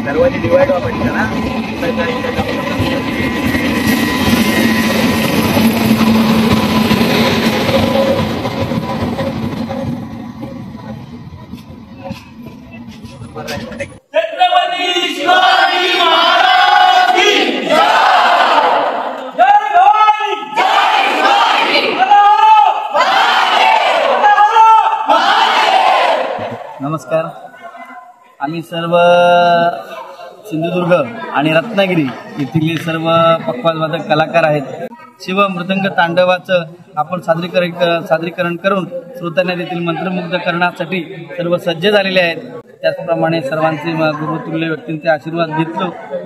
दरवाजे डिवाइड व्हा म्हटलं ना. नमस्कार. आम्ही सर्व सिंधुदुर्ग आणि रत्नागिरी येथील सर्व पक्वाजवादक कलाकार आहेत. शिव मृदंग तांडवाचं आपण सादरीकरण करून श्रोत्यांना देखील मंत्रमुग्ध करण्यासाठी सर्व सज्ज झालेले आहेत. त्याचप्रमाणे सर्वांचे गुरुतुल्य व्यक्तींचे आशीर्वाद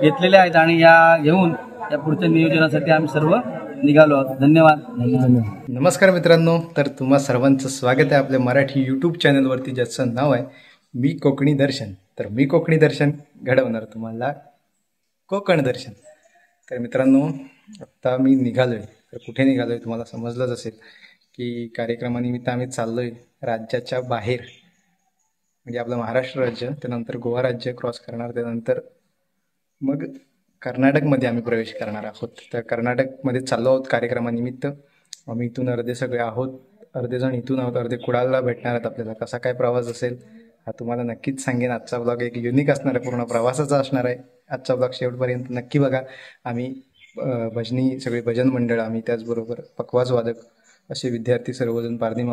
घेतलेले आहेत आणि या घेऊन या पुढच्या नियोजनासाठी आम्ही सर्व निघालो आहोत. धन्यवाद. नमस्कार मित्रांनो, तर तुम्हा सर्वांचं स्वागत आहे आपल्या मराठी यूट्यूब चॅनलवरती, ज्याचं नाव आहे मी कोकणी दर्शन. तर मी कोकणी दर्शन घडवणार तुम्हाला कोकण दर्शन. तर मित्रांनो, आत्ता मी निघालो आहे. तर कुठे निघालो आहे तुम्हाला समजलंच असेल की कार्यक्रमानिमित्त आम्ही चाललो आहे राज्याच्या बाहेर, म्हणजे आपलं महाराष्ट्र राज्य, त्यानंतर गोवा राज्य क्रॉस करणार, त्यानंतर मग कर्नाटकमध्ये आम्ही प्रवेश करणार आहोत. तर कर्नाटकमध्ये चाललो आहोत कार्यक्रमानिमित्त. आम्ही इथून अर्धे सगळे आहोत, अर्धे जण इथून आहोत, अर्धे कुडाळला भेटणार आहेत आपल्याला. कसा काय प्रवास असेल हा तुम्हाला नक्कीच सांगेन. आजचा ब्लॉग एक युनिक असणार आहे, पूर्ण प्रवासाचा असणार आहे. आजचा ब्लॉग शेवटपर्यंत नक्की बघा. आम्ही भजनी सगळे भजन मंडळ, आम्ही त्याचबरोबर पखवाज वादक असे विद्यार्थी सर्वजण पारधी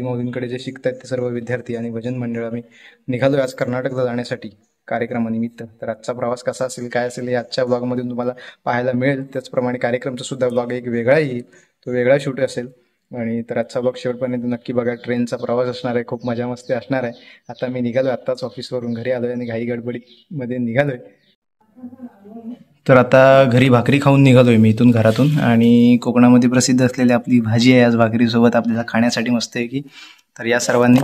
माऊलींकडे जे शिकत आहेत ते सर्व विद्यार्थी आणि भजन मंडळ आम्ही निघालो आज कर्नाटकला जाण्यासाठी कार्यक्रमानिमित्त. तर आजचा प्रवास कसा असेल, काय असेल, हे आजच्या ब्लॉगमधून तुम्हाला पाहायला मिळेल. त्याचप्रमाणे कार्यक्रमचा सुद्धा ब्लॉग एक वेगळा येईल, तो वेगळा शूट असेल. आणि तर आजचा ब्लॉग शेवटपर्यंत नक्की बघा. ट्रेनचा प्रवास असणार आहे, खूप मजा मस्ती असणार आहे. आता मी निघालो, आत्ताच ऑफिसवरून घरी आलो आहे आणि घाई गडबडीमध्ये निघालो आहे. तर आता घरी भाकरी खाऊन निघालो आहे मी इथून घरातून. आणि कोकणामध्ये प्रसिद्ध असलेली आपली भाजी आहे आज भाकरीसोबत आपल्याला खाण्यासाठी मस्त आहे की. तर या सर्वांनी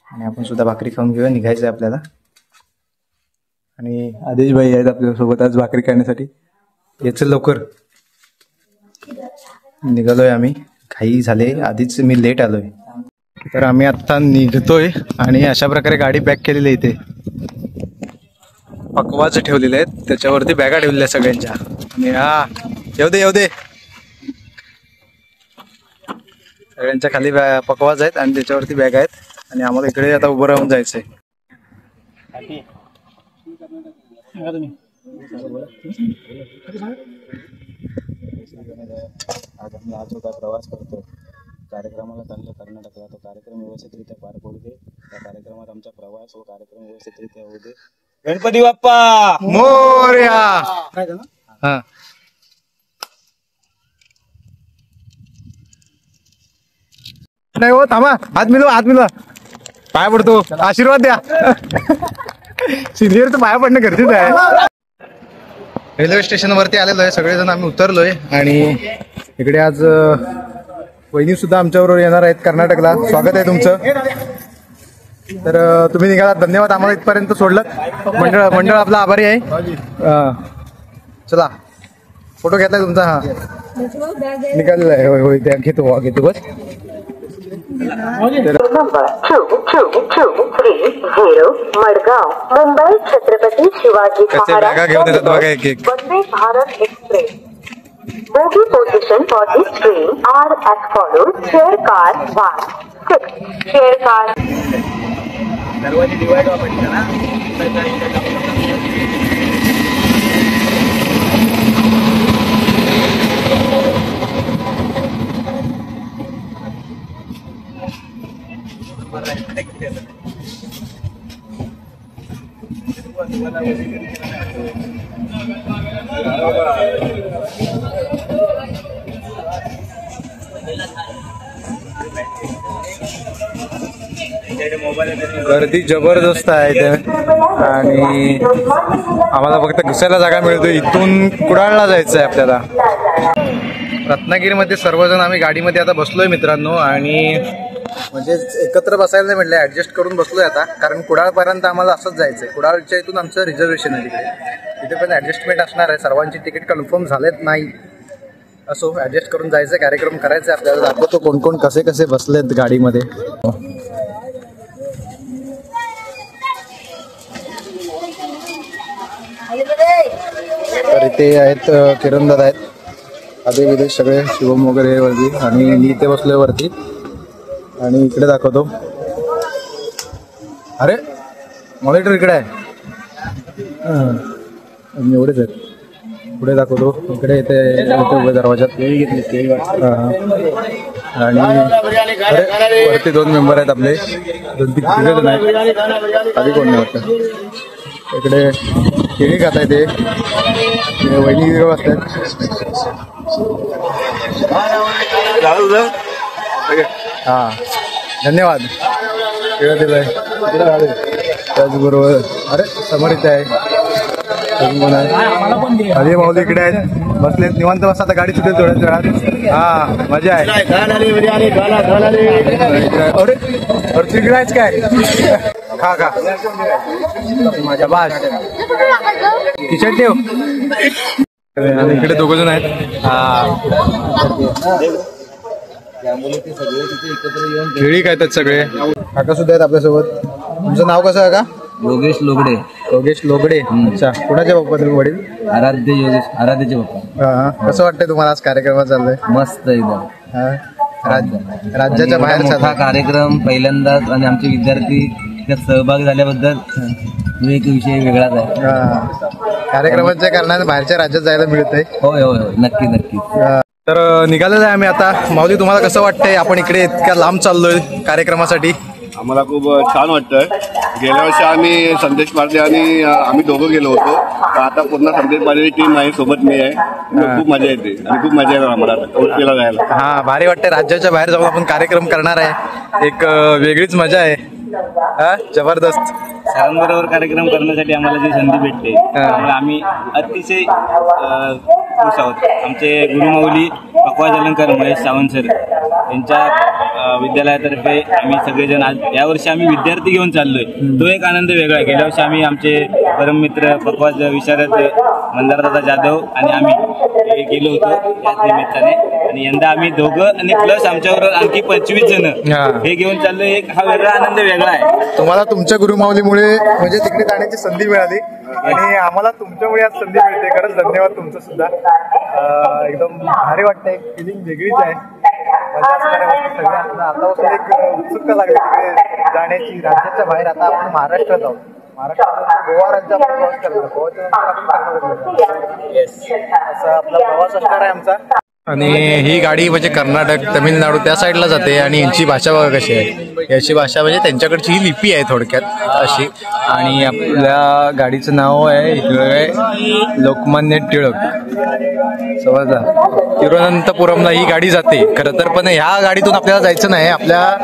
आणि आपण सुद्धा भाकरी खाऊन घेऊया, निघायचं आहे आपल्याला. आणि आदेश भाई आहेत आपल्यासोबत आज भाकरी खाण्यासाठी. याचं लवकर निघालोय आम्ही, घाई झाले, आधीच मी लेट आलोय. तर आम्ही आत्ता निघतोय आणि अशा प्रकारे गाडी पॅक केलेली आहे. इथे पकवाज ठेवलेले आहेत, त्याच्यावरती बॅगा ठेवलेल्या आहेत सगळ्यांच्या. आणि हा येऊ दे सगळ्यांच्या खाली पकवाज आहेत आणि त्याच्यावरती बॅग आहेत. आणि आम्हाला इकडे आता उभं राहून जायचंय. आज आम्ही आज होता प्रवास करतो कार्यक्रमाला चाललो कर्नाटकला. तो कार्यक्रम व्यवस्थितरित्या पार पडू दे. त्या कार्यक्रमात आमचा प्रवास व कार्यक्रम व्यवस्थितरित्या होऊ दे. गणपती बाप्पा मोरया. हा नाही हो, थांबा, हात मिळवा, पाया पडतो, आशीर्वाद द्या. सिनियरचं पाया पडणं गरजेचं आहे. रेल्वे स्टेशनवरती आलेलो आहे, सगळेजण आम्ही उतरलोय. आणि इकडे आज वहिनी सुद्धा आमच्याबरोबर येणार आहेत कर्नाटकला. स्वागत आहे तुमचं. तर तुम्ही निघालात, धन्यवाद. आम्हाला इथपर्यंत सोडलं. मंडळ आपला आभारी आहे. चला, फोटो घेतलाय तुमचा. हा निघालेला आहे. होय त्या घेतो bus. Madgaon Mumbai Chhatrapati Shivaji Maharaj Vande Bharat express. Bogie position for this train are as follows. Chair car 1, 6. Chair car. दरवाजे डिवाइड व्हा म्हटलं ना. गर्दी जबरदस्त आहे आणि आम्हाला फक्त घुसायला जागा मिळते. इथून कुडाळला जायचं आहे आपल्याला. रत्नागिरीमध्ये सर्वजण आम्ही गाडीमध्ये आता बसलोय मित्रांनो. आणि म्हणजे एकत्र बसायला नाही म्हटलं, ॲडजस्ट करून बसलोय आता, कारण कुडाळपर्यंत आम्हाला असंच जायचं आहे. कुडाळच्या इथून आमचं रिझर्वेशन आहे तिथे पण ॲडजस्टमेंट असणार आहे. सर्वांची तिकीट कन्फर्म झालेत नाही, असो ॲडजस्ट करून जायचं आहे. कार्यक्रम करायचा आहे आपल्याला. दाखवतो कोण कोण कसे कसे बसलेत गाडीमध्ये. तर इथे आहेत किरण दादा आहेत, आधी विदेश सगळे शिवम वगैरे वरती, आणि मी इथे बसलोय वरती. आणि इकडे दाखवतो, अरे मॉनिटर इकडे आहे. एवढेच आहेत. पुढे दाखवतो, इकडे इथे उभे दरवाजात आणि अरे वरती 2 मेंबर आहेत आपले, 2-3 जण आहेत. आधी कोण नाही वाटतं. इकडे केळी खाता येते, वहिनी तिकडे बसतात. हां धन्यवाद. केळं दिलंय त्याचबरोबर. अरे समोर इथे आहे अरे माऊली इकडे आहेत, बसलेत निवांत. बस आता गाडी सुटेल थोड्याच वेळात. हा मजा आहे. अरे तिकडे आहेच काय, खा खा माझ्या बास किचन ठेव. आणि इकडे 2 जण आहेत. खेळी काय आहेत सगळे. काका सुद्धा आहेत आपल्यासोबत. तुमचं नाव कसं आहे का? योगेश लोगडे. योगेश लोगडे. अच्छा, कुणाच्या पप्पा तुम्ही वडील? आराध्याचे पप्पा. हा, कसं वाटतंय तुम्हाला आज कार्यक्रमात चाललंय? मस्त एकदम. राज्याच्या बाहेर हा कार्यक्रम पहिल्यांदाच, आणि आमचे विद्यार्थी त्यात सहभाग झाल्याबद्दल एक विषय वेगळाच आहे. कार्यक्रमाच्या कारणाने बाहेरच्या राज्यात जायला मिळतंय. होय होय नक्की नक्की. तर निघालेलं आहे आम्ही आता. माऊली तुम्हाला कसं वाटतंय आपण इकडे इतक्या लांब चाललोय कार्यक्रमासाठी? आम्हाला खूप छान वाटतंय. गेल्या वर्षी आम्ही संदेश पार्ले आणि आम्ही दोघं गेलो होतो. आता पूर्ण संदेश पार्लेची टीम आहे, सोबत मी आहे. खूप मजा येते आणि खूप मजा येणार आम्हाला कोल्हापूरला जायला. हा भारी वाटतंय. राज्याच्या बाहेर जाऊन आपण कार्यक्रम करणार आहे, एक वेगळीच मजा आहे. हा जबरदस्त. सरांबरोबर कार्यक्रम करण्यासाठी आम्हाला जी संधी भेटते त्यामुळे आम्ही अतिशय खुश आहोत. आमचे गुरुमाऊली पक्वाज अलंकार महेश सावंत सर यांच्या विद्यालयातर्फे आम्ही सगळेजण आज यावर्षी आम्ही विद्यार्थी घेऊन चाललोय. तो एक आनंद वेगळा आहे. गेल्या वर्षी आम्ही आमचे परममित्र पक्वाज विशारद मंदारदादा जाधव आणि आम्ही गेलो होतो याच निमित्ताने. आणि यंदा आम्ही दोघं आणि प्लस आमच्याबरोबर आणखी 25 जण हे घेऊन चाललोय. एक हा वेगळा आनंद वेगळा आहे. तुम्हाला तुमच्या गुरुमाऊलीमुळे म्हणजे तिकडे जाण्याची संधी मिळाली, आणि आम्हाला तुमच्यामुळे आज संधी मिळते. खरंच धन्यवाद तुमचं सुद्धा. एकदम भारी वाटतंय, फिलिंग वेगळीच आहे. मजा असणाऱ्या गोष्टी सगळ्या. आतापासून एक उत्सुकता लागली तिकडे जाण्याची. राज्याच्या बाहेर आता आपण महाराष्ट्रात आहोत. महाराष्ट्रात गोवा राज्य आपण प्रवास करणार. गोवाच्या नंतर आपण कर्नाटक. असा आपला प्रवास असणार आहे आमचा. आणि ही गाडी म्हणजे कर्नाटक तामिळनाडू त्या साईडला जाते. आणि यांची भाषा बघा कशी आहे. याची भाषा म्हणजे त्यांच्याकडची ही लिपी आहे थोडक्यात अशी. आणि आपल्या गाडीचं नाव आहे इकडे लोकमान्य टिळक. समजला, तिरुवनंतपुरमला ही गाडी जाते खरं तर. पण ह्या गाडीतून आपल्याला जायचं नाही. आपल्या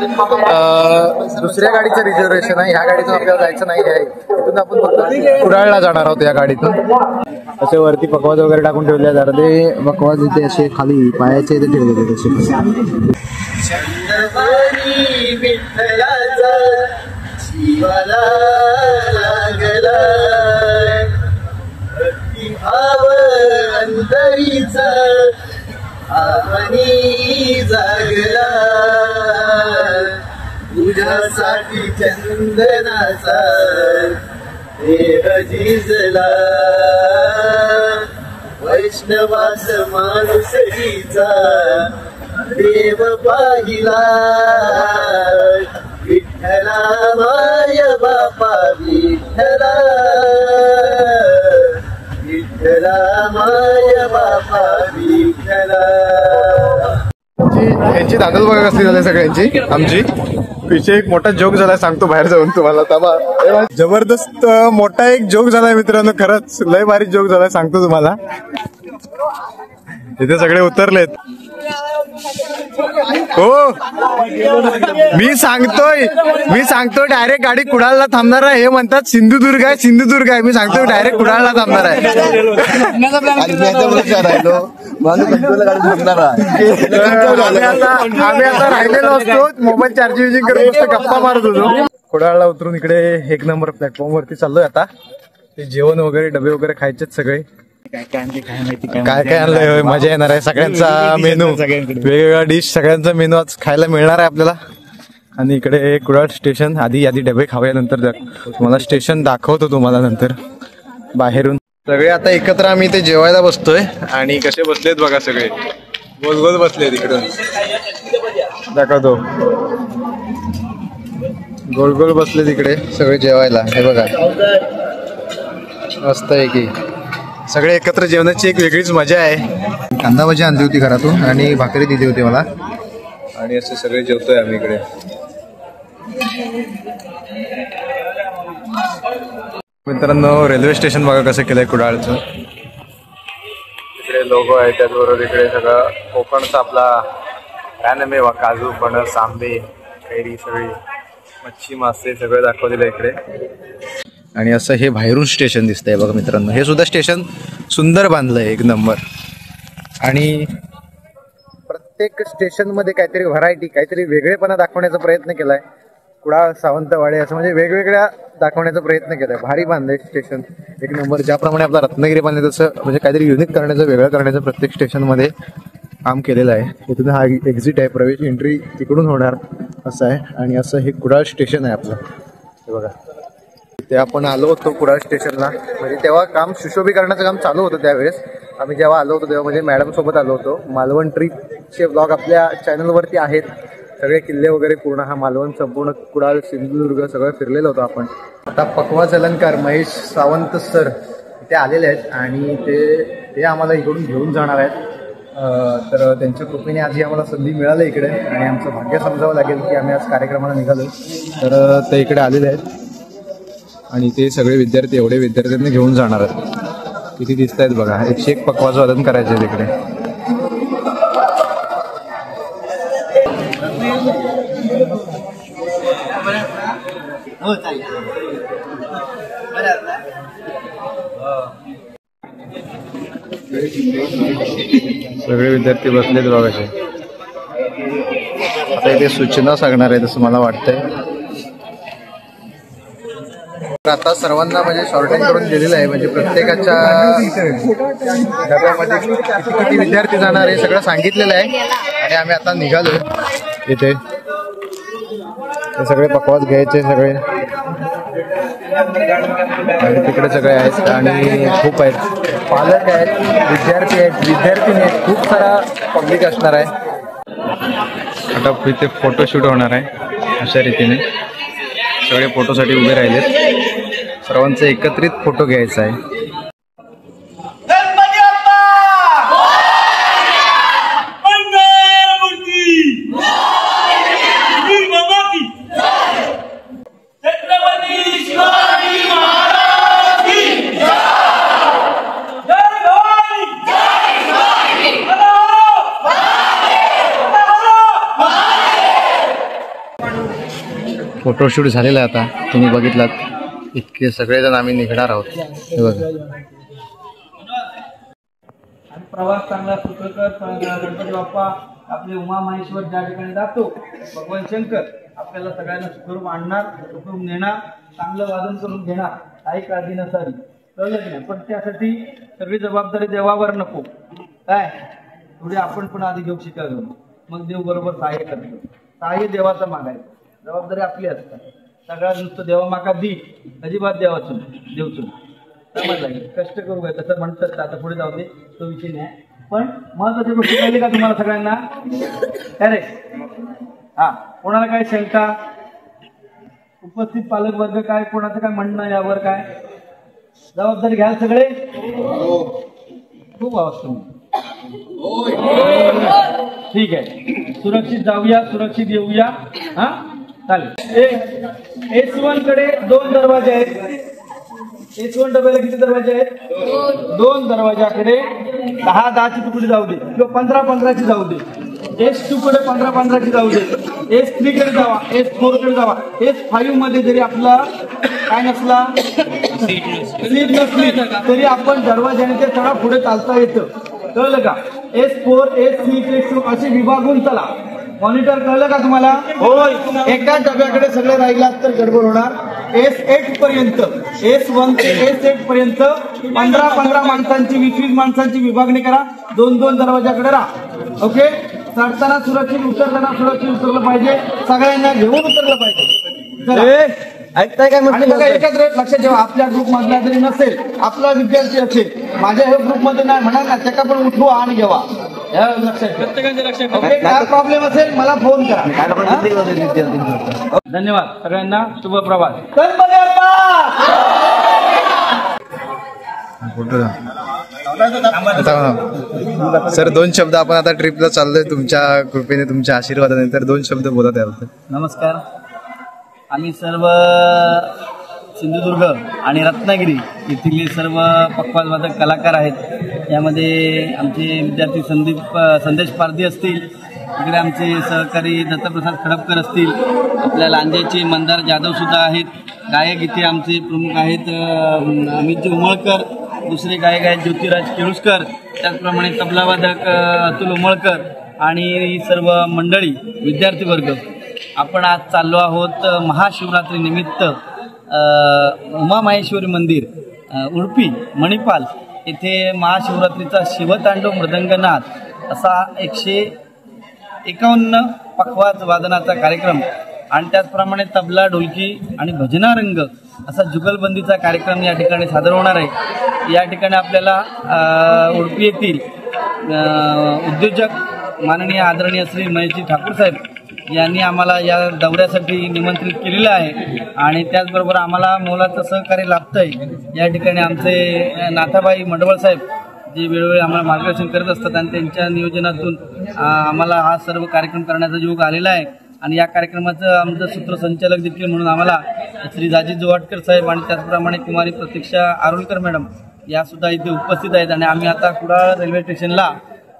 दुसऱ्या गाडीचं रिझर्वेशन आहे. ह्या गाडीतून आपल्याला जायचं नाही आहे. तिथून आपण फक्त कुडाळला जाणार आहोत या गाडीतून. असे वरती पकवाज वगैरे टाकून ठेवले आहेत. अर्धे पकवाज इथे असे खाली पायाचे इथे ठेवले तसे. तुझ्यासाठी चंदनाचा देह झिजला, वैष्णवास माणुसकीचा देव पाहिला. विठ्ठला माय बापा विठ्ठला, विठ्ठला माय बापा विठ्ठला. यांची दादल बघा कसली झाली सगळ्यांची. आमची पिछे एक मोठा जोक झालाय, सांगतो बाहेर जाऊन तुम्हाला. तबा जबरदस्त मोठा एक जोक झालाय मित्रांनो. खरंच लय भारी जोक झालाय, सांगतो तुम्हाला. इथे सगळे उतरलेत. हो मी सांगतोय डायरेक्ट गाडी कुडाळला थांबणार आहे. हे म्हणतात सिंधुदुर्ग आहे, सिंधुदुर्ग आहे. मी सांगतोय डायरेक्ट कुडाळला थांबणार आहे. आम्ही आता राहिलेलो असतो, मोबाईल चार्जिंग करत असतो, गप्पा मारत होतो. कुडाळला उतरून इकडे 1 नंबर प्लॅटफॉर्म वरती चाललोय आता. ते जेवण वगैरे डबे वगैरे खायचेत सगळे. काय काय आणलंय, मजा येणार आहे. सगळ्यांचा मेनू वेगवेगळा डिश, सगळ्यांचा मेनू आज खायला मिळणार आहे आपल्याला. आणि इकडे कुडाळ स्टेशन. आधी डबे खाऊया, नंतर तुम्हाला स्टेशन दाखवतो तुम्हाला नंतर बाहेरून. सगळे आता एकत्र आम्ही इथे जेवायला बसतोय आणि कसे बसलेत बघा सगळे गोल गोल बसलेत इकडून दाखवतो गोल गोल बसलेत इकडे सगळे जेवायला हे बघा मस्त आहे की सगळे एकत्र जेवणाची एक वेगळीच मजा आहे कांदा भाजी आणली होती घरातून आणि भाकरी दिली होती मला आणि असे सगळे जेवतोय आम्ही इकडे मित्रांनो रेल्वे स्टेशन बघा कसं केलंय कुडाळचं इकडे लोगो आहे त्याचबरोबर इकडे सगळं कोकणचा आपला रानमेवा काजू फणस आंबे कैरी सगळी मच्छी मासे सगळं दाखवलेलं इकडे आणि असं हे बाहेरून स्टेशन दिसतंय बघा मित्रांनो हे सुद्धा स्टेशन सुंदर बांधलंय एक नंबर आणि प्रत्येक स्टेशनमध्ये काहीतरी व्हरायटी काहीतरी वेगळेपणा दाखवण्याचा प्रयत्न केलाय कुडाळ सावंतवाडी असं म्हणजे वेगवेगळ्या दाखवण्याचा प्रयत्न केलाय भारी बांधलंय स्टेशन एक नंबर ज्याप्रमाणे आपला रत्नागिरी बांधले तसं म्हणजे काहीतरी युनिक करण्याचं वेगळं करण्याचं प्रत्येक स्टेशनमध्ये काम केलेलं आहे इथून हा एक्झिट आहे प्रवेश एंट्री तिकडून होणार असं आहे आणि असं हे कुडाळ स्टेशन आहे आपलं हे बघा ते आपण आलो होतो कुडाळ स्टेशनला म्हणजे तेव्हा काम सुशोभीकरणाचं काम चालू होतं त्यावेळेस आम्ही जेव्हा आलो होतो तेव्हा म्हणजे मॅडम सोबत आलो होतो मालवण ट्रिपचे ब्लॉग आपल्या चॅनलवरती आहेत सगळे किल्ले वगैरे पूर्ण हा मालवण संपूर्ण कुडाळ सिंधुदुर्ग सगळं फिरलेलो होतो आपण आता पकवाज अलंकार महेश सावंत सर इथे आलेले आहेत आणि ते आम्हाला इकडून घेऊन जाणार आहेत तर त्यांच्या कृपेने आधी आम्हाला संधी मिळाली इकडे आणि आमचं भाग्य समजावं लागेल की आम्ही आज कार्यक्रमाला निघालो तर ते इकडे आलेले आहेत आणि ते सगळे विद्यार्थी एवढे विद्यार्थ्यांना घेऊन जाणार आहेत किती दिसत आहेत बघा 101 पकवाज वादन करायचे आहेत इकडे सगळे विद्यार्थी बसलेत बघायचे आता इथे सूचना सांगणार आहे असं मला वाटतंय आता सर्वांना म्हणजे शॉर्टिंग करून दिलेलं आहे म्हणजे प्रत्येकाच्या डब्यामध्ये किती विद्यार्थी जाणार आहे सगळं सांगितलेलं आहे आणि आम्ही आता निघालो इथे हे सगळे पकवास घ्यायचे सगळे आणि तिकडे सगळे आहेत आणि खूप आहेत पालक आहेत विद्यार्थी आहेत खूप सारा पब्लिक असणार आहे आता इथे फोटोशूट होणार आहे अशा रीतीने सगळे फोटोसाठी उभे राहिलेत सर्वांचा एकत्रित फोटो घ्यायचा आहे फोटोशूट झालेला आहे आता तुम्ही बघितलात इतके सगळेजण आम्ही निघणार आहोत हे बघा प्रवास चांगला सुखकर गणपती बाप्पा आपले उमा महेश्वर ज्या ठिकाणी जातो भगवान शंकर आपल्याला सगळ्यांना सुखरूप आणणार सुखरूप नेणार चांगलं वादन करून घेणार काही काळजी नसावी कळलं की नाही पण त्यासाठी सगळी जबाबदारी देवावर नको काय थोडी आपण पण आधी घेऊ शिकायला मग देव बरोबर सहाय्य करतो सहाय्य देवाचं मागायचं जबाबदारी आपली असतात सगळ्यात नुसतं देवा माका दी अजिबात देवाचून देवचून समज लागेल कष्ट करू काय तसं म्हणतात आता पुढे जाऊ दे तो विषय नाही पण महत्वाची गोष्ट कळली का तुम्हाला सगळ्यांना अरे हा कोणाला काय शंका उपस्थित पालक वर्ग काय कोणाचं काय म्हणणं यावर काय जबाबदारी घ्याल सगळे खूप अवस्था ठीक आहे सुरक्षित जाऊया सुरक्षित येऊया हा चालेल S1 कडे 2 दरवाजे आहेत S1 डब्याला किती दरवाजे आहेत 2 दरवाजाकडे 10-10ची तुकडी जाऊ दे किंवा 15-15 ची जाऊ दे S2 कडे 15-15 ची जाऊ दे S3 कडे जावा S4 कडे जावा S5 मध्ये जरी आपला काय नसला सीट नसली तरी आपण दरवाजाने ते थोडा पुढे चालता येतं कळलं का S4 S3 S2 असे विभागून चला मॉनिटर कळलं का तुम्हाला होय एकाच डब्याकडे सगळे राहिलात तर गडबड होणार S8 पर्यंत S1 ते S8 पर्यंत 15-15 माणसांची 20-20 माणसांची विभागणी करा 2-2 दरवाजाकडे राहा ओके चढताना सुरक्षित उतरताना सुरक्षित उतरलं पाहिजे सगळ्यांना घेऊन उतरलं पाहिजे ऐकताय काय म्हटलं? एकत्र लक्षात ठेवा, आपल्या ग्रुप मधला जरी नसेल, आपला विद्यार्थी असेल, माझ्या ग्रुप मध्ये नाही म्हणाल ना, त्याला पण उठवा आणि घेवा. लक्षात प्रत्येकाच्या लक्षात. काय प्रॉब्लेम असेल मला फोन करा. धन्यवाद सगळ्यांना. शुभ प्रभात. सर 2 शब्द, आपण आता ट्रिपला चाललोय तुमच्या कृपेने, तुमच्या आशीर्वादाने, तर 2 शब्द बोला त्याबद्दल. नमस्कार. आम्ही सर्व सिंधुदुर्ग आणि रत्नागिरी येथील सर्व पक्वाजवादक कलाकार आहेत. यामध्ये आमचे विद्यार्थी संदेश पारधी असतील, इकडे आमचे सहकारी दत्तप्रसाद खडपकर असतील, आपल्या लांजेचे मंदार जाधव सुद्धा आहेत. गायक इथे आमचे प्रमुख आहेत अमितजी उमळकर, दुसरे गायक आहेत ज्योतिराज केळुसकर, त्याचप्रमाणे तबलावादक अतुल उमळकर आणि ही सर्व मंडळी विद्यार्थी वर्ग. आपण आज चाललो आहोत महाशिवरात्री निमित्त उमामाहेश्वरी मंदिर उडपी मणिपाल येथे महाशिवरात्रीचा शिवतांडव मृदंगनाद असा 151 पखवाज वादनाचा कार्यक्रम आणि त्याचप्रमाणे तबला ढोलकी आणि भजनारंग असा जुगलबंदीचा कार्यक्रम या ठिकाणी सादर होणार आहे. या ठिकाणी आपल्याला उडपी येथील उद्योजक माननीय आदरणीय श्री महेशजी ठाकूर साहेब यांनी आम्हाला या दौऱ्यासाठी निमंत्रित केलेलं आहे आणि त्याचबरोबर आम्हाला मोलाचं सहकार्य लाभतं आहे. या ठिकाणी आमचे नाथाबाई मंडवळ साहेब जे वेळोवेळी आम्हाला मार्गदर्शन करत असतात आणि त्यांच्या नियोजनातून आम्हाला हा सर्व कार्यक्रम करण्याचा योग आलेला आहे. आणि या कार्यक्रमाचं आमचं सूत्रसंचालक देखील म्हणून आम्हाला श्री राजेश जोवाटकर साहेब आणि त्याचप्रमाणे कुमारी प्रतीक्षा आरोलकर मॅडम यासुद्धा इथे उपस्थित आहेत. आणि आम्ही आता कुडाळ रेल्वे स्टेशनला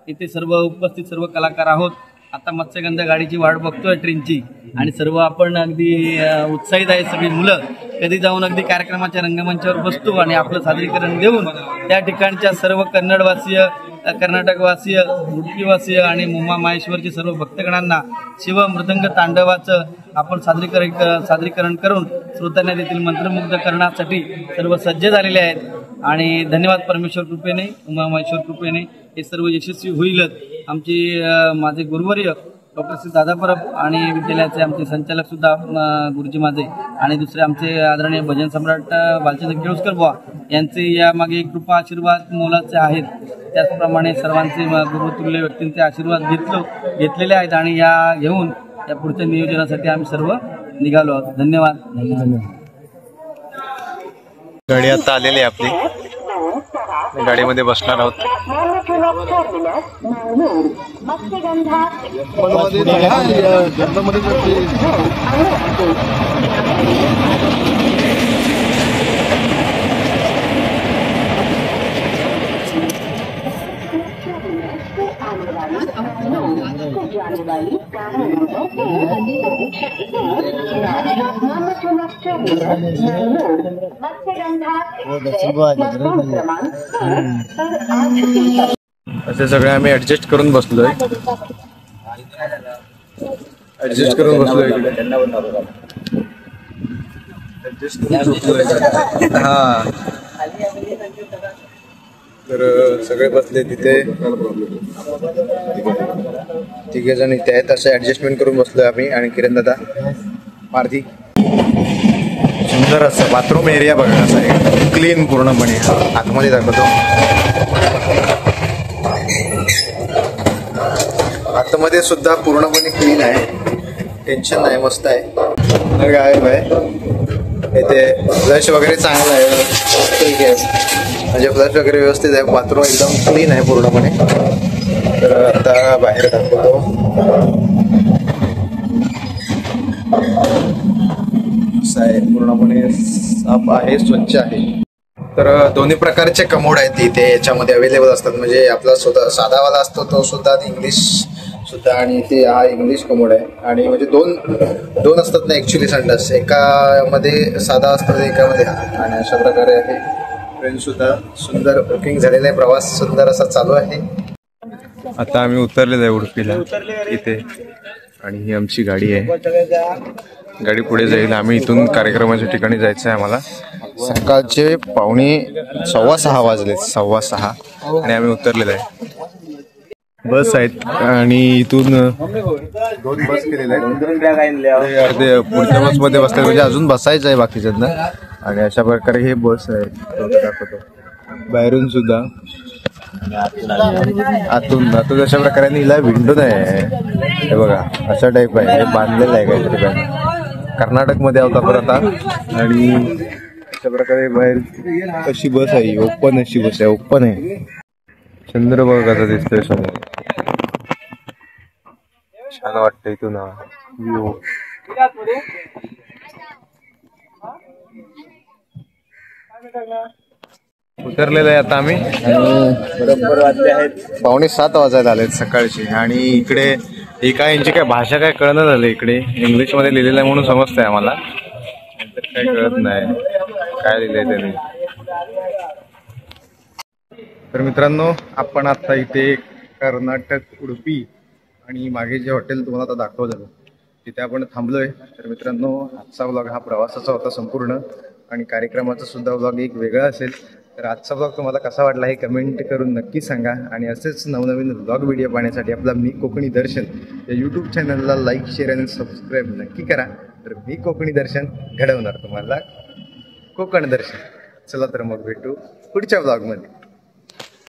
इथे सर्व उपस्थित सर्व कलाकार आहोत. आता मत्स्यगंधा गाडीची वाट बघतोय ट्रेनची आणि सर्व आपण अगदी उत्साहित आहे. सगळी मुलं कधी जाऊन अगदी कार्यक्रमाच्या रंगमंचावर बसतो आणि आपलं सादरीकरण देऊन त्या ठिकाणच्या सर्व कन्नडवासीय, कर्नाटकवासीय, उडपीवासीय आणि उमामाहेश्वरची सर्व भक्तगणांना शिव मृदंग तांडवाचं आपण सादरीकरण करून श्रोत्यांना देखील मंत्रमुग्ध करण्यासाठी सर्व सज्ज झालेले आहेत. आणि धन्यवाद परमेश्वर कृपेने, उमामाहेश्वर कृपेने हे सर्व यशस्वी होईलच. आमचे माझे गुरुवर्य डॉक्टर श्री दादा परब आणि विद्यालयाचे आमचे संचालक सुद्धा गुरुजी माझे आणि दुसरे आमचे आदरणीय भजन सम्राट बालचंद्र केळुसकर बुवा यांचे यामागे कृपा आशीर्वाद मोलाचे आहेत. त्याचप्रमाणे सर्वांचे गुरुतुल्य व्यक्तींचे आशीर्वाद घेतलेले आहेत आणि या घेऊन या पुढच्या नियोजनासाठी आम्ही सर्व निघालो आहोत. धन्यवाद. गाडी आता आलेली आहे आपली, गाडीमध्ये बसणार आहोत. असे सगळे आम्ही ऍडजस्ट करून बसलोय. हा, तर सगळे बसले तिथे, तिघे जण इथे आहेत. असं ऍडजस्टमेंट करून बसलोय आम्ही. आणि किरण दादा पारधी. सुंदर असं बाथरूम एरिया बघा, असं आहे क्लीन पूर्णपणे. आतमध्ये दाखवतो, आतमध्ये सुद्धा पूर्णपणे क्लीन आहे, टेन्शन नाही, मस्त आहे. गायब आहे इथे. फ्लश वगैरे चांगला आहे, ठीक आहे, म्हणजे फ्लश वगैरे व्यवस्थित आहे. बाथरूम एकदम क्लीन आहे पूर्णपणे. तर आता बाहेर दाखवतो. असं आहे, पूर्णपणे साफ आहे, स्वच्छ आहे. तर दोन्ही प्रकारचे कमोड आहेत इथे याच्यामध्ये अवेलेबल असतात. म्हणजे आपला स्वतः साधावाला असतो तो सुद्धा, इंग्लिश सुद्धा, आणि इथे हा इंग्लिश कमोड आहे. आणि म्हणजे दोन असतात ना ॲक्च्युली संडास, एकामध्ये साधा असतो एकामध्ये हा. आणि अशा प्रकारे आहे. ट्रेन सुद्धा सुंदर बुकिंग झालेला आहे, प्रवास सुंदर असा चालू आहे. आता आम्ही उतरलेलो आहे उडपीला इथे, आणि ही आमची गाडी आहे. गाडी पुढे जाईल. आम्ही इथून कार्यक्रमाच्या ठिकाणी जायचं आहे आम्हाला. सकाळचे 5:15 वाजले, 6:15, आणि आम्ही उतरलेलो आहे. बस आहेत आणि इथून 2 बस केलेल्या आहेत. अर्धे पुढच्या बसमध्ये बसतात म्हणजे अजून बसायचं आहे बाकीच्यांना. आणि अशा प्रकारे हे बस आहे दाखवतो बाहेरून सुद्धा आतून अशा प्रकारे हिला विंडो नाही हे बघा अशा टाईप आहे. हे बांधलेलं आहे काहीतरी बाहेर कर्नाटक मध्ये होता पण आता. आणि अशा प्रकारे बाहेर अशी बस आहे ओपन अशी बस आहे ओपन आहे. चंद्र बघा कसा दिसतोय समोर छान वाटतं इथून व्ह्यू. उतरलेलं आहे आता आम्ही. बरोबर वाजले आहेत 6:45 वाजायला आलेत सकाळची. आणि इकडे ही काय यांची काय भाषा काय कळणं झालं. इकडे इंग्लिश मध्ये लिहिलेलं आहे म्हणून समजतंय आम्हाला नंतर काय कळत नाही काय लिहिलंय त्यांनी. तर मित्रांनो आपण आता इथे कर्नाटक उडुपी आणि मागे जे हॉटेल तुम्हाला आता दाखवलं तिथे आपण थांबलोय. तर मित्रांनो आजचा व्लॉग हा प्रवासाचा होता संपूर्ण आणि कार्यक्रमाचा सुद्धा व्लॉग एक वेगळा असेल. तर आजचा व्लॉग तुम्हाला कसा वाटला हे कमेंट करून नक्की सांगा. आणि असेच नवनवीन व्लॉग व्हिडिओ पाहण्यासाठी आपला मी कोकणी दर्शन या यूट्यूब चॅनलला लाईक शेअर आणि सबस्क्राईब नक्की करा. तर मी कोकणी दर्शन घडवणार तुम्हाला कोकण दर्शन. चला तर मग भेटू पुढच्या व्लॉगमध्ये.